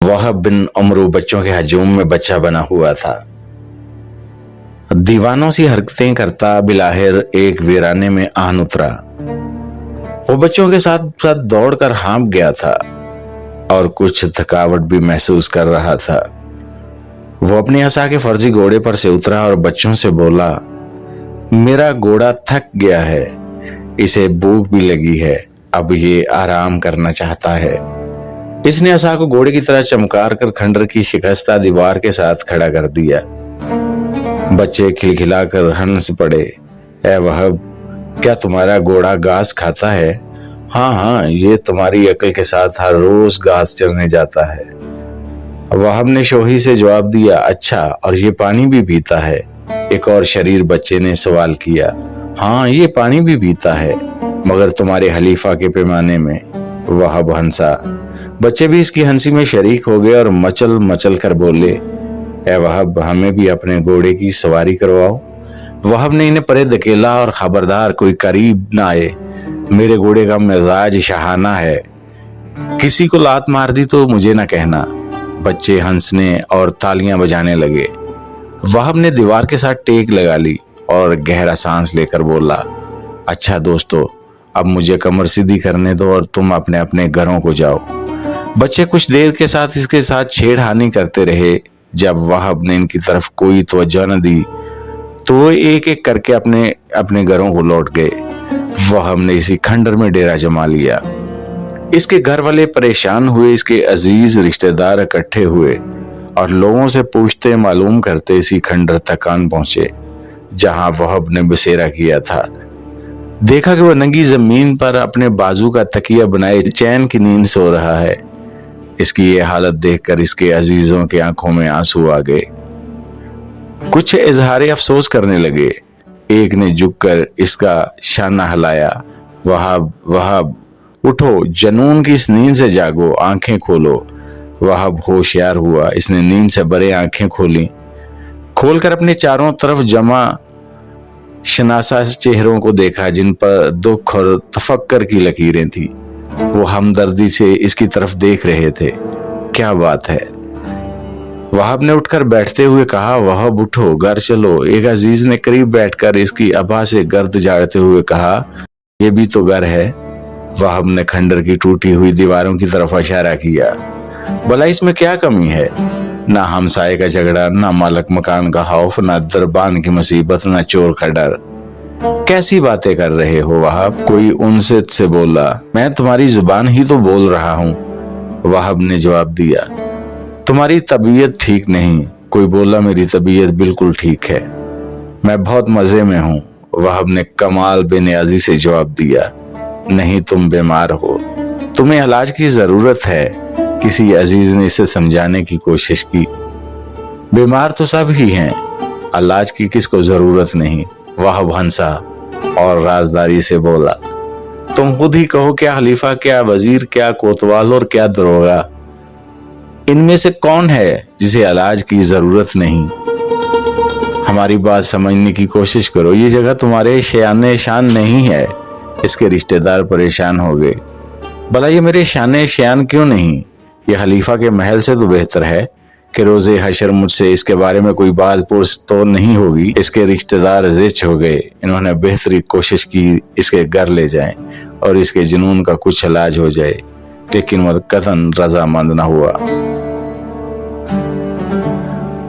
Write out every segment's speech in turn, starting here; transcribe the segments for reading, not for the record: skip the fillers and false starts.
वहाब बिन उमरू बच्चों के हजूम में बच्चा बना हुआ था। दीवानों सी हरकतें करता बिलाहिर एक वीराने में आन उतरा। वो बच्चों के साथ साथ दौड़कर हाँफ गया था और कुछ थकावट भी महसूस कर रहा था। वो अपनी असा के फर्जी घोड़े पर से उतरा और बच्चों से बोला, मेरा घोड़ा थक गया है, इसे भूख भी लगी है, अब ये आराम करना चाहता है। इसने असा को घोड़े की तरह चमकार कर खंडर की शिकस्ता दीवार के साथ खड़ा कर दिया। बच्चे खिलखिलाकर हंस पड़े। ए वहाब, क्या तुम्हारा घोड़ा घास खाता है? हाँ हाँ, ये तुम्हारी अकल के साथ हर रोज घास चरने जाता है। वहाब ने शोही से जवाब दिया, अच्छा, और ये पानी भी पीता है? एक और शरीर बच्चे ने सवाल किया। हाँ, ये पानी भी पीता है, मगर तुम्हारे खलीफा के पैमाने में। वहाब हंसा। बच्चे भी इसकी हंसी में शरीक हो गए और मचल मचल कर बोले, ए वहाब, हमें भी अपने घोड़े की सवारी करवाओ। वहाब ने इन्हें परे धकेला और खबरदार कोई करीब ना आए, मेरे घोड़े का मिजाज शहाना है, किसी को लात मार दी तो मुझे ना कहना। बच्चे हंसने और तालियां बजाने लगे। वहाब ने दीवार के साथ टेक लगा ली और गहरा सांस लेकर बोला, अच्छा दोस्तों, अब मुझे कमर सीधी करने दो और तुम अपने अपने घरों को जाओ। बच्चे कुछ देर के साथ इसके साथ छेड़खानी करते रहे। जब वहाब ने इनकी तरफ कोई तवज्जो न दी तो वो एक एक करके अपने अपने घरों को लौट गए। वहाब ने इसी खंडर में डेरा जमा लिया। इसके घर वाले परेशान हुए, इसके अजीज रिश्तेदार इकट्ठे हुए और लोगों से पूछते मालूम करते इसी खंडर तक आन पहुंचे जहां वहाब ने बसेरा किया था। देखा कि वह नंगी जमीन पर अपने बाजू का तकिया बनाए चैन की नींद सो रहा है। इसकी ये हालत देखकर इसके अजीजों की आंखों में आंसू आ गए। कुछ इजहार अफसोस करने लगे। एक ने झुककर इसका शाना हिलाया, वहाब वहाब उठो, जनून की इस नींद से जागो, आंखें खोलो। वहाब होशियार हुआ। इसने नींद से भरे आंखें खोली। खोलकर अपने चारों तरफ जमा शनासा चेहरों को देखा जिन पर दुख और तफक्कर की लकीरें थी। वो हमदर्दी से इसकी तरफ देख रहे थे। क्या बात है? वहाब ने उठकर बैठते हुए कहा, वहाब उठो, घर चलो। एक अजीज ने करीब बैठकर इसकी अबा से गर्द झाड़ते हुए कहा, ये भी तो घर है। वहाब ने खंडर की टूटी हुई दीवारों की तरफ इशारा किया। भला इसमें क्या कमी है? ना हमसाये का झगड़ा, ना मालक मकान का खौफ, ना दरबान की मुसीबत, ना चोर का डर। कैसी बातें कर रहे हो वहाब? कोई उनसे से बोला। मैं तुम्हारी जुबान ही तो बोल रहा हूँ, वहाब ने जवाब दिया। तुम्हारी तबीयत ठीक नहीं। कोई बोला, मेरी तबीयत बिल्कुल ठीक है, मैं बहुत मजे में हूँ, वहाब ने कमाल बेनियाजी से जवाब दिया। नहीं, तुम बीमार हो, तुम्हें इलाज की जरूरत है। किसी अजीज ने इसे समझाने की कोशिश की। बीमार तो सब ही हैं, इलाज की किसको जरूरत नहीं। वहाब हंसा और राजदारी से बोला, तुम खुद ही कहो, क्या खलीफा, क्या वजीर, क्या कोतवाल और क्या दरोगा, इनमें से कौन है जिसे इलाज की जरूरत नहीं? हमारी बात समझने की कोशिश करो। ये जगह तुम्हारे शान शान नहीं है। इसके रिश्तेदार परेशान हो गए। भला ये मेरे शान शान क्यों नहीं? ये खलीफा के महल से तो बेहतर है कि रोजे हशर मुझसे इसके बारे में कोई बात पुरस तो नहीं होगी। इसके रिश्तेदार जिच हो गए। इन्होंने बेहतरी कोशिश की इसके घर ले जाएं और इसके जुनून का कुछ इलाज हो जाए, लेकिन वह कतन रजामंद न हुआ।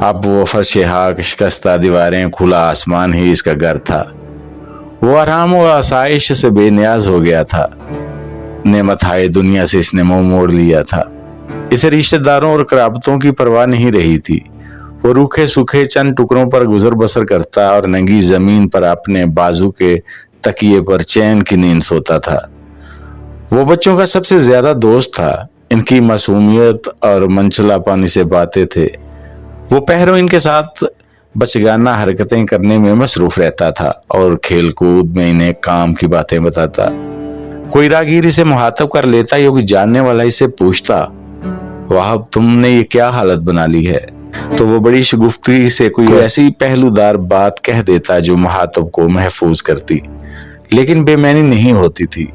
अब वो फर्श हाक, शिकस्ता दीवारें, खुला आसमान ही इसका घर था। वो आराम व आसाइश से बेनियाज हो गया था। नेमत हाय दुनिया से इसने मुंह मोड़ लिया था। इसे रिश्तेदारों और कराबतों की परवाह नहीं रही थी। वो रूखे सूखे चंद टुकड़ों पर गुजर बसर करता और नंगी जमीन पर अपने बाजू के तकिए पर चैन की नींद सोता था। वो बच्चों का सबसे ज्यादा दोस्त था। इनकी मासूमियत और मनचलापन से बातें थे। वो पहरों इनके साथ बचगाना हरकतें करने में मसरूफ रहता था और खेल कूद में इन्हें काम की बातें बताता। कोई रागीर इसे मुहातब कर लेता या कोई जानने वाला इसे पूछता, वहाब तुमने ये क्या हालत बना ली है, तो वो बड़ी शगुफ्ती से कोई ऐसी पहलूदार बात कह देता जो मुहातब को महफूज करती, लेकिन बेमैनी नहीं होती थी।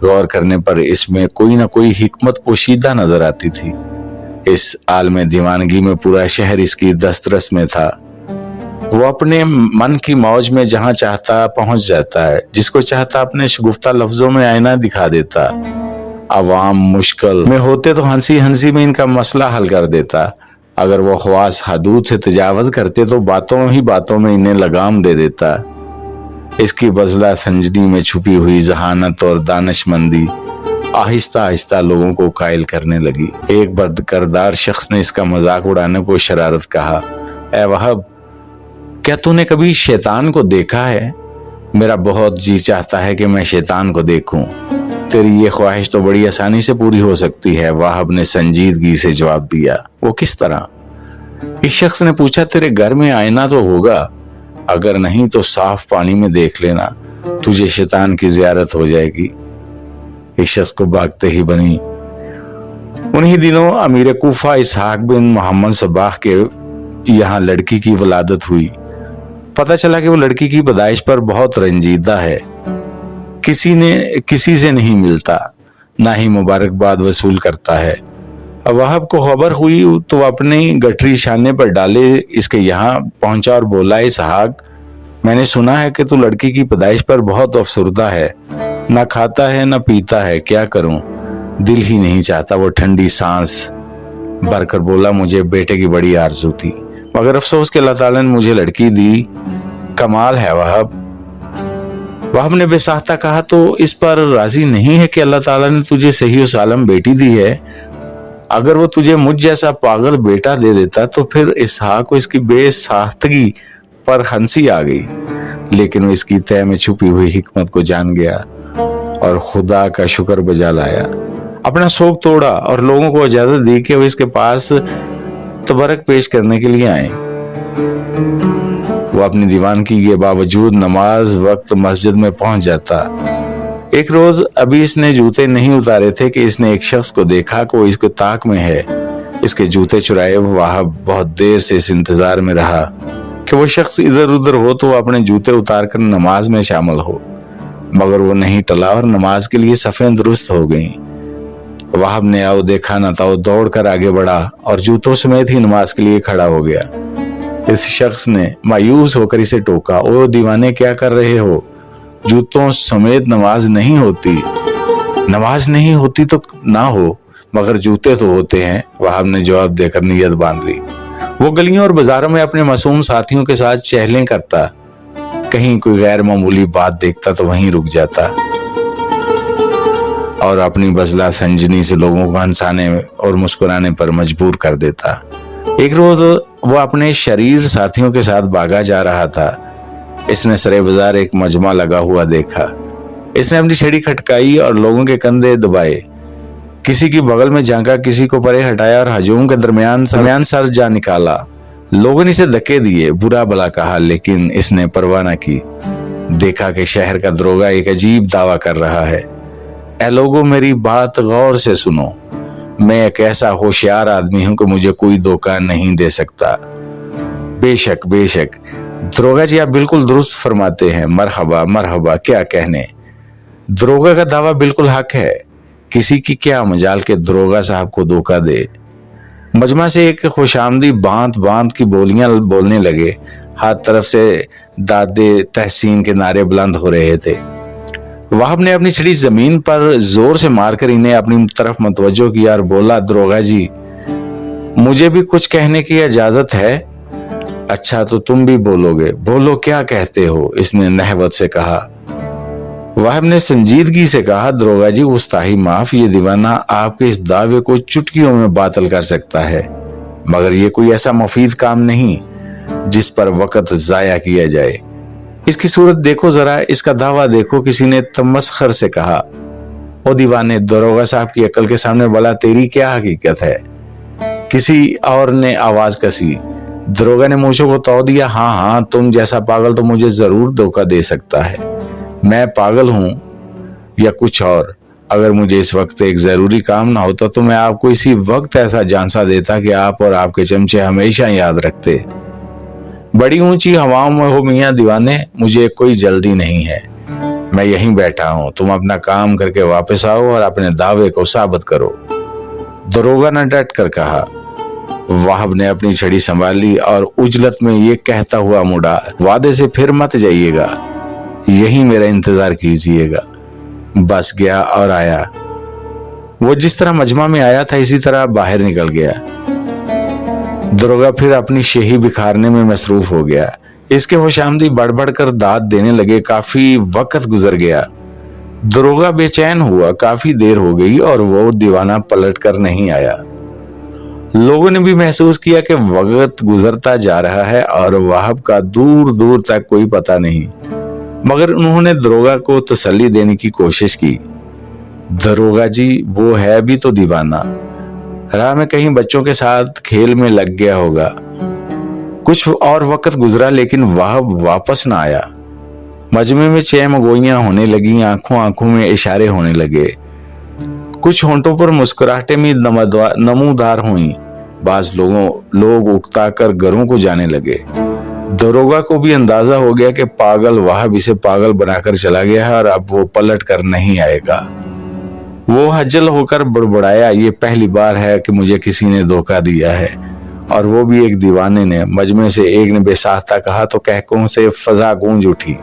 गौर करने पर इसमें कोई ना कोई हिकमत पोशीदा नजर आती थी। इस आलम दीवानगी में पूरा शहर इसकी दस्तरस में था। वो अपने मन की मौज में जहां चाहता पहुंच जाता है, जिसको चाहता अपने शगुफ्ता लफ्जों में आईना दिखा देता। अवाम मुश्किल में होते तो हंसी हंसी में इनका मसला हल कर देता। अगर वो ख्वास हदूद से तजावज करते तो बातों ही बातों में इन्हें लगाम दे देता। इसकी बजला संजनी में छुपी हुई जहानत और दानिशमंदी आहिस्ता आहिस्ता लोगों को कायल करने लगी। एक बदकिरदार शख्स ने इसका मजाक उड़ाने को शरारत कहा, ए वहब, क्या तूने कभी शैतान को देखा है? मेरा बहुत जी चाहता है कि मैं शैतान को देखूं। तेरी ये ख्वाहिश तो बड़ी आसानी से पूरी हो सकती है, वाहब ने संजीदगी से जवाब दिया। वो किस तरह? इस शख्स ने पूछा, तेरे घर में आईना तो होगा, अगर नहीं तो साफ पानी में देख लेना, तुझे शैतान की जियारत हो जाएगी। इस शख्स को भागते ही बनी। उन्हीं दिनों अमीर कूफा इसहाक बिन मोहम्मद सबाह के यहाँ लड़की की वलादत हुई। पता चला कि वो लड़की की पैदाइश पर बहुत रंजीदा है, किसी से नहीं मिलता, ना ही मुबारकबाद वसूल करता है। अब वहाब को खबर हुई तो अपनी गठरी शाने पर डाले इसके यहाँ पहुंचा और बोला, इसहाक, मैंने सुना है कि तू लड़की की पैदाइश पर बहुत अफसरदा है, ना खाता है ना पीता है, क्या करूं? दिल ही नहीं चाहता। वो ठंडी सांस भरकर बोला, मुझे बेटे की बड़ी आरज़ू थी, मगर अफसोस कि अल्लाह ताला ने मुझे लड़की दी। कमाल है वहाब ने बेसाख्ता कहा, तो इस पर राजी नहीं है कि अल्लाह ताला ने तुझे सही और सालम बेटी दी है? अगर वो तुझे मुझ जैसा पागल बेटा दे देता तो फिर इसहाक को इसकी बेसाख्तगी पर हंसी आ गई। लेकिन वो इसकी तय में छुपी हुई हिकमत को जान गया और खुदा का शुक्र बजा लाया। अपना शौक तोड़ा और लोगों को इजाजत दी कि वो इसके पास तबरक पेश करने के लिए आए। वो अपनी दीवानगी के बावजूद नमाज वक्त मस्जिद में पहुंच जाता। एक रोज अभी इसने जूते नहीं उतारे थे कि इसने एक शख्स को देखा कि वो इसके ताक में है। इसके जूते चुराए वह बहुत देर से इस इंतजार में रहा कि वो शख्स इधर उधर हो तो अपने जूते उतार कर नमाज में शामिल हो, मगर वो नहीं टला और नमाज के लिए सफ़ें दुरुस्त हो गईं। वहाब ने आओ देखा न था, दौड़ कर आगे बढ़ा और जूतों समेत ही नमाज के लिए खड़ा हो गया। इस शख्स ने मायूस होकर इसे टोका, ओ दीवाने, क्या कर रहे हो? जूतों समेत नमाज नहीं होती। नमाज नहीं होती तो ना हो, मगर जूते तो होते हैं, वहाब ने जवाब देकर नीयत बांध ली। वो गलियों और बाजारों में अपने मासूम साथियों के साथ चहलें करता, कहीं कोई गैर मामूली बात देखता तो वहीं रुक जाता और अपनी बजला संजनी से लोगों को हंसाने और मुस्कुराने पर मजबूर कर देता। एक रोज वो अपने शरीर साथियों के साथ भागा जा रहा था। इसने सरे बाजार एक मजमा लगा हुआ देखा। इसने अपनी छड़ी खटकाई और लोगों के कंधे दबाए, किसी की बगल में झांका, किसी को परे हटाया और हजूम के दरमियान सर जा निकाला। लोगों ने इसे धक्के दिए, बुरा भला कहा, लेकिन इसने परवाह न की। देखा कि शहर का दरोगा एक अजीब दावा कर रहा है। ऐ लोगों, मेरी बात गौर से सुनो, मैं एक ऐसा होशियार आदमी हूं कि मुझे कोई धोखा नहीं दे सकता। बेशक बेशक दरोगा जी, आप बिल्कुल दुरुस्त फरमाते हैं। मरहबा मरहबा, क्या कहने। दरोगा का दावा बिल्कुल हक है। किसी की क्या मजाल के दरोगा साहब को धोखा दे। मजमा से एक खुशामदी बांध बांध की बोलियां बोलने लगे। हर तरफ से दादे तहसीन के नारे बुलंद हो रहे थे। वहाब ने अपनी छड़ी जमीन पर जोर से मारकर इन्हें अपनी तरफ मतवज्जो किया और बोला, दरोगा जी, मुझे भी कुछ कहने की इजाजत है। अच्छा, तो तुम भी बोलोगे? बोलो, क्या कहते हो? इसने नहवत से कहा। वहाब ने संजीदगी से कहा, दरोगा जी, गुस्ताही माफ, ये दीवाना आपके इस दावे को चुटकियों में बातिल कर सकता है, मगर ये कोई ऐसा मुफीद काम नहीं जिस पर वक्त जाया किया जाए। इसकी सूरत देखो जरा, इसका दावा देखो। किसी ने तमस्खर से कहा, ओ दीवाने, दरोगा साहब की अकल के सामने भला तेरी क्या हकीकत है? किसी और ने आवाज कसी। दरोगा ने मूंछों को तौ दिया, हाँ हाँ, तुम जैसा पागल तो मुझे जरूर धोखा दे सकता है। मैं पागल हूं या कुछ और? अगर मुझे इस वक्त एक जरूरी काम ना होता तो मैं आपको इसी वक्त ऐसा झांसा देता कि आप और आपके चमचे हमेशा याद रखते। बड़ी ऊंची हवाओं में हो मियां दीवाने, मुझे कोई जल्दी नहीं है, मैं यहीं बैठा हूं। तुम अपना काम करके वापस आओ और अपने दावे को साबित करो। दरोगा ने डट कर कहा, वाहब ने अपनी छड़ी संभाल ली और उजलत में ये कहता हुआ मुड़ा, वादे से फिर मत जाइएगा, यही मेरा इंतजार कीजिएगा। बस गया और आया। वो जिस तरह मजमा में आया था इसी तरह बाहर निकल गया। दरोगा फिर अपनी शेही बिखारने में मसरूफ हो गया। इसके होशामदी बढ़ बढ़ कर दाद देने लगे। काफी वक्त गुजर गया। दरोगा बेचैन हुआ। काफी देर हो गई और वो दीवाना पलट कर नहीं आया। लोगों ने भी महसूस किया कि वक्त गुजरता जा रहा है और वाहब का दूर दूर तक कोई पता नहीं, मगर उन्होंने दरोगा को तसल्ली देने की कोशिश की। दरोगा जी, वो है भी तो दीवाना, राह में कहीं बच्चों के साथ खेल में लग गया होगा। कुछ और वक्त गुजरा लेकिन वाहब वापस ना आया। मजमे में चहमगोइयां होने लगी, आंखों आंखों में इशारे होने लगे, कुछ होंठों पर मुस्कुराहटें भी नमूदार हुई। बाज लोग उकता कर घरों को जाने लगे। दरोगा को भी अंदाजा हो गया कि पागल वाहब इसे पागल बनाकर चला गया है और अब वो पलट कर नहीं आएगा। वो हजल होकर बड़बड़ाया, ये पहली बार है कि मुझे किसी ने धोखा दिया है, और वो भी एक दीवाने ने। मजमे से एक ने बेसाख्ता कहा तो कहकों से फजा गूंज उठी।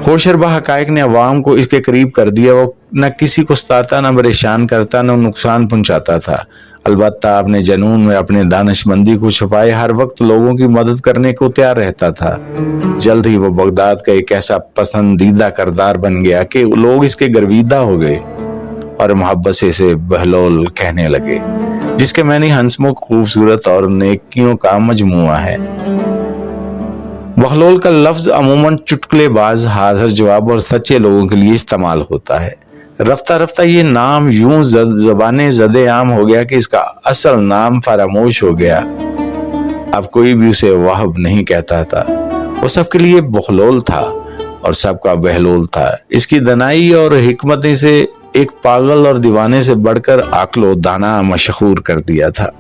होशरबा हकायक ने अवाम को इसके करीब कर दिया। वो न किसी को सताता, न परेशान करता, न नुकसान पहुंचाता था। अलबत्ता अपने जनून में अपने दानिशमंदी को छुपाए हर वक्त लोगों की मदद करने को तैयार रहता था। जल्द ही वो बगदाद का एक ऐसा पसंदीदा किरदार बन गया कि लोग इसके गर्विदा हो गए और मोहब्बत से इसे बहलोल कहने लगे, जिसके मैंने हंसमुख, खूबसूरत और नेकियों का मजमुआ है। बहलोल का लफ्ज अमूमन चुटकुलेबाज, हाजिर जवाब और सच्चे लोगों के लिए इस्तेमाल होता है। रफ्ता रफ्ता ये नाम यूं ज़बाने ज़दे आम हो गया कि इसका असल नाम फरामोश हो गया। अब कोई भी उसे वाहब नहीं कहता था। वो सबके लिए बहलोल था और सबका बहलोल था। इसकी दनाई और हिकमत से एक पागल और दीवाने से बढ़कर आकलो दाना मशहूर कर दिया था।